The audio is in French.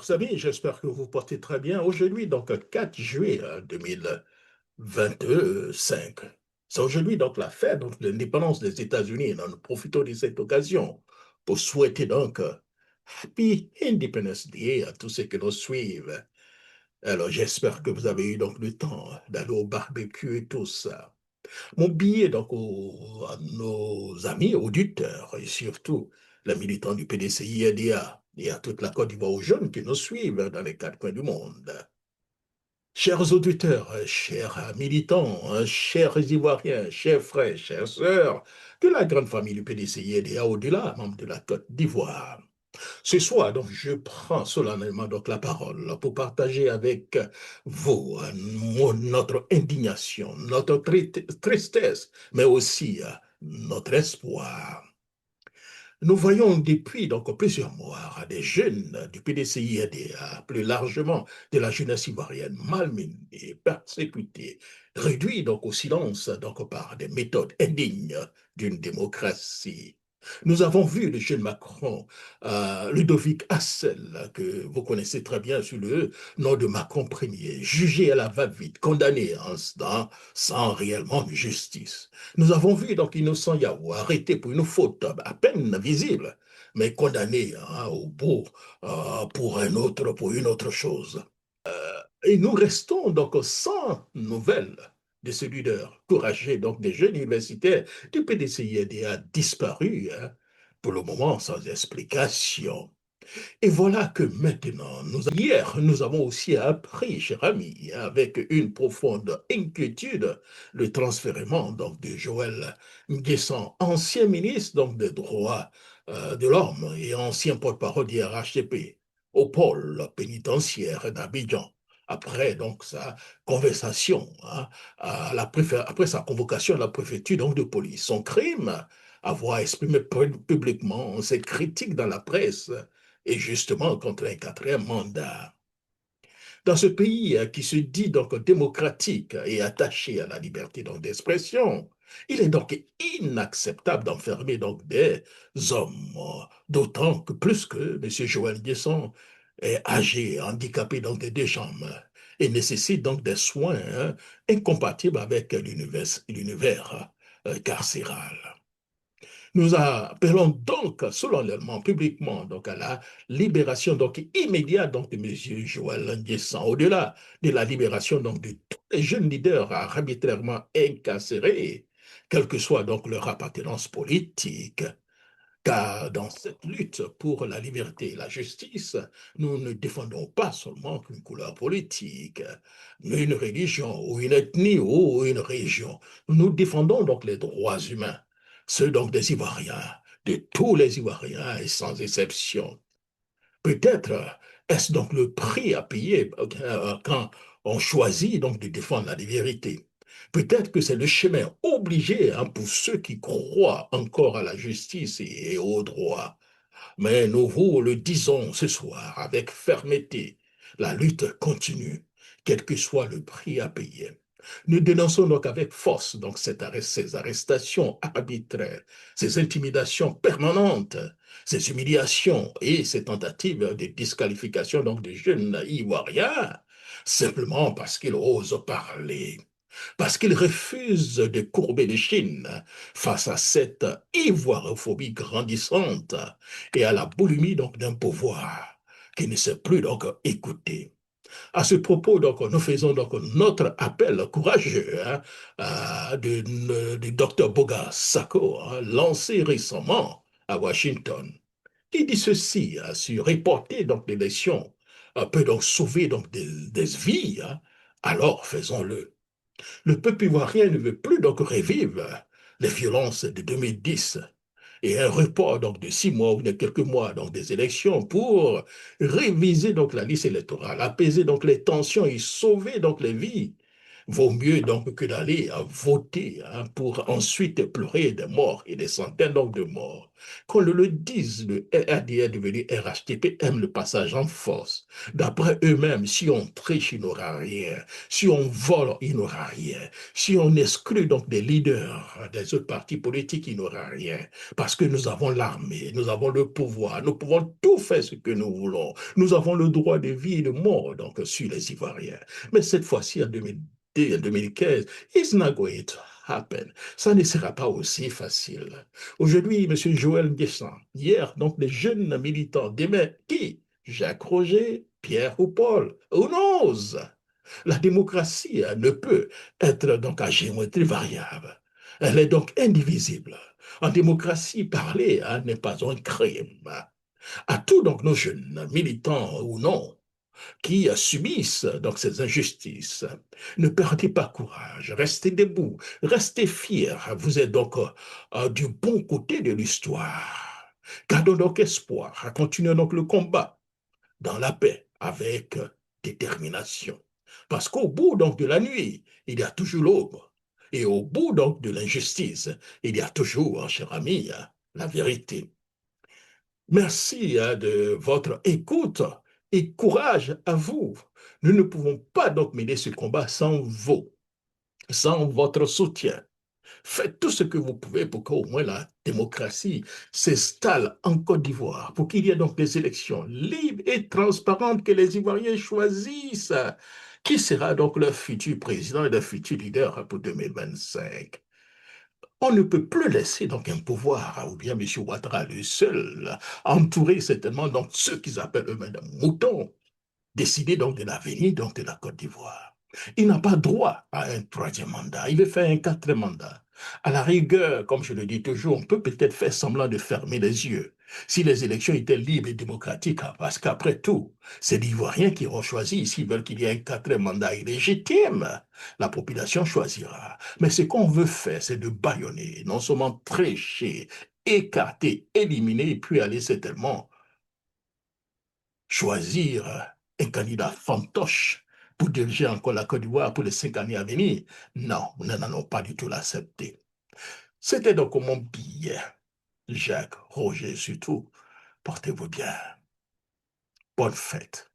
Vous savez, j'espère que vous portez très bien. Aujourd'hui, donc, 4 juillet 2025. C'est aujourd'hui, donc, la fête donc, de l'indépendance des États-Unis. Nous profitons de cette occasion pour souhaiter, donc, Happy Independence Day à tous ceux qui nous suivent. Alors, j'espère que vous avez eu, donc, le temps d'aller au barbecue et tout ça. Mon billet, donc, à nos amis auditeurs et surtout les militants du PDCI-EDA et à toute la Côte d'Ivoire aux jeunes qui nous suivent dans les quatre coins du monde. Chers auditeurs, chers militants, chers Ivoiriens, chers frères, chères sœurs, de la grande famille du PDCI-EDA au-delà, membres de la Côte d'Ivoire. Ce soir, donc, je prends solennellement donc la parole pour partager avec vous notre indignation, notre tristesse, mais aussi notre espoir. Nous voyons depuis donc plusieurs mois des jeunes du PDCI, plus largement de la jeunesse ivoirienne, malmenés, persécutés, réduits donc au silence donc par des méthodes indignes d'une démocratie. Nous avons vu le jeune Macron, Ludovic Hassel, que vous connaissez très bien sous le nom de Macron Ier, jugé à la va-vite, condamné en instant, sans réellement de justice. Nous avons vu donc Innocent Yahou arrêté pour une faute à peine visible, mais condamné au bout pour une autre chose. Et nous restons donc sans nouvelles de ce leader courageux donc des jeunes universitaires du PDCID a disparu, pour le moment sans explication. Et voilà que maintenant, hier, nous avons aussi appris, cher ami, avec une profonde inquiétude, le transfèrement donc, de Joël Nguessan, ancien ministre donc, des droits de l'homme et ancien porte-parole du RHCP, au pôle pénitentiaire d'Abidjan. Après donc sa conversation, après sa convocation à la préfecture donc, de police, son crime, avoir exprimé publiquement ses critiques dans la presse et justement contre un quatrième mandat. Dans ce pays qui se dit donc démocratique et attaché à la liberté d'expression, il est donc inacceptable d'enfermer donc des hommes, d'autant que plus que M. Joël Guesson est âgé, handicapé donc des deux jambes et nécessite donc des soins incompatibles avec l'univers carcéral. Nous appelons donc solennellement, publiquement, donc à la libération donc immédiate donc de M. Joël Nguessan, au-delà de la libération donc de tous les jeunes leaders arbitrairement incarcérés, quelle que soit donc leur appartenance politique. Car dans cette lutte pour la liberté et la justice, nous ne défendons pas seulement une couleur politique, mais une religion ou une ethnie ou une région. Nous défendons donc les droits humains, ceux donc des Ivoiriens, de tous les Ivoiriens et sans exception. Peut-être est-ce donc le prix à payer quand on choisit donc de défendre la vérité. Peut-être que c'est le chemin obligé pour ceux qui croient encore à la justice et au droit. Mais nous vous le disons ce soir avec fermeté, la lutte continue, quel que soit le prix à payer. Nous dénonçons donc avec force donc ces arrestations arbitraires, ces intimidations permanentes, ces humiliations et ces tentatives de disqualification donc des jeunes Ivoiriens, simplement parce qu'ils osent parler, parce qu'ils refusent de courber l'échine face à cette ivoirophobie grandissante et à la boulimie donc d'un pouvoir qui ne sait plus donc écouter. À ce propos, donc, nous faisons donc notre appel courageux du docteur Boga Sako, lancé récemment à Washington, qui dit ceci sur reporter donc l'élection peut donc sauver donc des vies, alors faisons-le. Le peuple ivoirien ne veut plus donc revivre les violences de 2010 et un report donc de 6 mois ou de quelques mois donc des élections pour réviser donc la liste électorale, apaiser donc les tensions et sauver donc les vies. Vaut mieux donc que d'aller voter pour ensuite pleurer des morts et des centaines donc de morts. Qu'on le dise, le RDR devenu RHTP aime le passage en force. D'après eux-mêmes, si on triche, il n'aura rien. Si on vole, il n'aura rien. Si on exclut donc des leaders des autres partis politiques, il n'aura rien. Parce que nous avons l'armée, nous avons le pouvoir, nous pouvons tout faire ce que nous voulons. Nous avons le droit de vie et de mort donc sur les Ivoiriens. Mais cette fois-ci, en 2015, it's not going to happen. Ça ne sera pas aussi facile. Aujourd'hui, M. Joël Guessin, hier, donc les jeunes militants, demain, qui? Jacques Roger, Pierre ou Paul, who knows? La démocratie ne peut être donc à géométrie variable. Elle est donc indivisible. En démocratie, parler n'est pas un crime. À tous donc nos jeunes, militants ou non, qui subissent donc ces injustices. Ne perdez pas courage, restez debout, restez fiers. Vous êtes donc du bon côté de l'histoire. Gardons donc espoir, continuons donc le combat dans la paix avec détermination. Parce qu'au bout donc de la nuit, il y a toujours l'aube. Et au bout donc de l'injustice, il y a toujours, cher ami, la vérité. Merci de votre écoute et courage à vous. Nous ne pouvons pas donc mener ce combat sans vous, sans votre soutien. Faites tout ce que vous pouvez pour qu'au moins la démocratie s'installe en Côte d'Ivoire, pour qu'il y ait donc des élections libres et transparentes, que les Ivoiriens choisissent qui sera donc leur futur président et leur futur leader pour 2025. On ne peut plus laisser donc un pouvoir, ou bien M. Ouattara le seul, entouré certainement donc ceux qu'ils appellent eux-mêmes des moutons, décider donc de l'avenir donc de la Côte d'Ivoire. Il n'a pas droit à un troisième mandat. Il veut faire un quatrième mandat. À la rigueur, comme je le dis toujours, on peut peut-être faire semblant de fermer les yeux. Si les élections étaient libres et démocratiques, parce qu'après tout, c'est l'Ivoirien qui ont choisi. S'ils veulent qu'il y ait un quatrième mandat illégitime, la population choisira. Mais ce qu'on veut faire, c'est de bâillonner, non seulement tricher, écarter, éliminer, puis aller certainement choisir un candidat fantoche pour diriger encore la Côte d'Ivoire pour les 5 années à venir. Non, nous n'allons pas du tout l'accepter. C'était donc mon billet. Jacques, Roger surtout, portez-vous bien. Bonne fête.